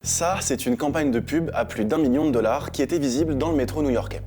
Ça, c'est une campagne de pub à plus d'1 million de dollars qui était visible dans le métro new-yorkais.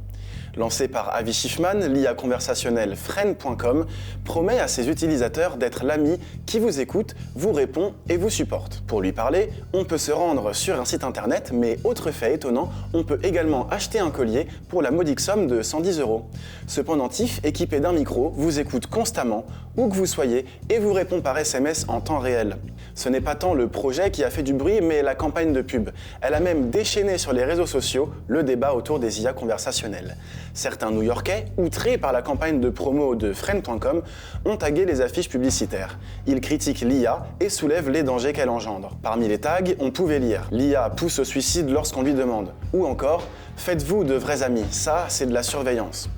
Lancée par Avi Schiffman, l'IA conversationnelle Friend.com promet à ses utilisateurs d'être l'ami qui vous écoute, vous répond et vous supporte. Pour lui parler, on peut se rendre sur un site internet, mais autre fait étonnant, on peut également acheter un collier pour la modique somme de 110 €. Ce pendentif, équipé d'un micro, vous écoute constamment, où que vous soyez, et vous répond par SMS en temps réel. Ce n'est pas tant le projet qui a fait du bruit, mais la campagne de pub. Elle a même déchaîné sur les réseaux sociaux le débat autour des IA conversationnelles. Certains New-Yorkais, outrés par la campagne de promo de Friend.com, ont tagué les affiches publicitaires. Ils critiquent l'IA et soulèvent les dangers qu'elle engendre. Parmi les tags, on pouvait lire « L'IA pousse au suicide lorsqu'on lui demande » ou encore « Faites-vous de vrais amis, ça c'est de la surveillance ».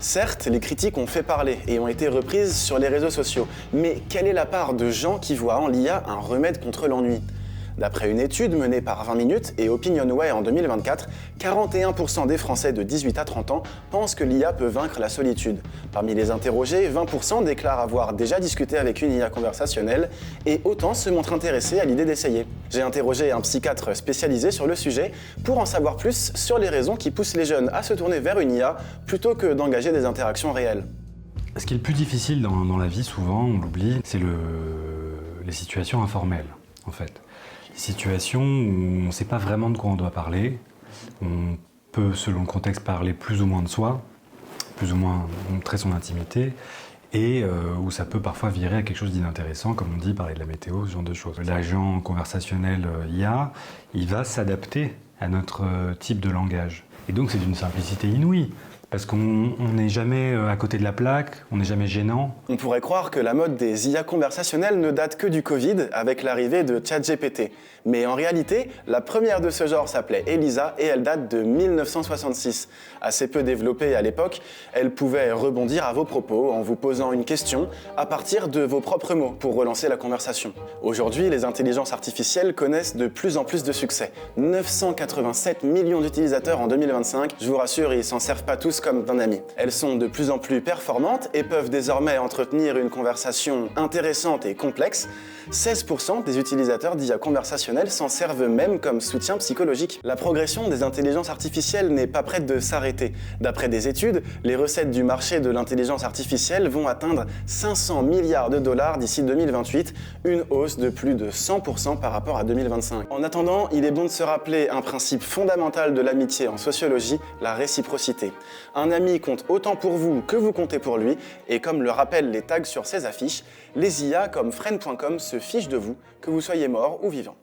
Certes, les critiques ont fait parler et ont été reprises sur les réseaux sociaux, mais quelle est la part de gens qui voient en l'IA un remède contre l'ennui ? D'après une étude menée par 20 minutes et Opinionway en 2024, 41% des Français de 18 à 30 ans pensent que l'IA peut vaincre la solitude. Parmi les interrogés, 20% déclarent avoir déjà discuté avec une IA conversationnelle et autant se montrent intéressés à l'idée d'essayer. J'ai interrogé un psychiatre spécialisé sur le sujet pour en savoir plus sur les raisons qui poussent les jeunes à se tourner vers une IA plutôt que d'engager des interactions réelles. Ce qui est le plus difficile dans la vie, souvent, on l'oublie, c'est les situations informelles, en fait. Les situations où on ne sait pas vraiment de quoi on doit parler. On peut, selon le contexte, parler plus ou moins de soi, plus ou moins montrer son intimité, et où ça peut parfois virer à quelque chose d'inintéressant, comme on dit, parler de la météo, ce genre de choses. L'agent conversationnel IA, il va s'adapter à notre type de langage. Et donc c'est d'une simplicité inouïe. Parce qu'on n'est jamais à côté de la plaque, on n'est jamais gênant. On pourrait croire que la mode des IA conversationnelles ne date que du Covid avec l'arrivée de ChatGPT. Mais en réalité, la première de ce genre s'appelait Elisa et elle date de 1966. Assez peu développée à l'époque, elle pouvait rebondir à vos propos en vous posant une question à partir de vos propres mots pour relancer la conversation. Aujourd'hui, les intelligences artificielles connaissent de plus en plus de succès. 987 millions d'utilisateurs en 2025. Je vous rassure, ils s'en servent pas tous comme d'un ami. Elles sont de plus en plus performantes et peuvent désormais entretenir une conversation intéressante et complexe. 16% des utilisateurs d'IA conversationnels s'en servent même comme soutien psychologique. La progression des intelligences artificielles n'est pas prête de s'arrêter. D'après des études, les recettes du marché de l'intelligence artificielle vont atteindre 500 milliards de dollars d'ici 2028, une hausse de plus de 100% par rapport à 2025. En attendant, il est bon de se rappeler un principe fondamental de l'amitié en sociologie, la réciprocité. Un ami compte autant pour vous que vous comptez pour lui, et comme le rappellent les tags sur ces affiches, les IA comme Friend.com se fichent de vous, que vous soyez mort ou vivant.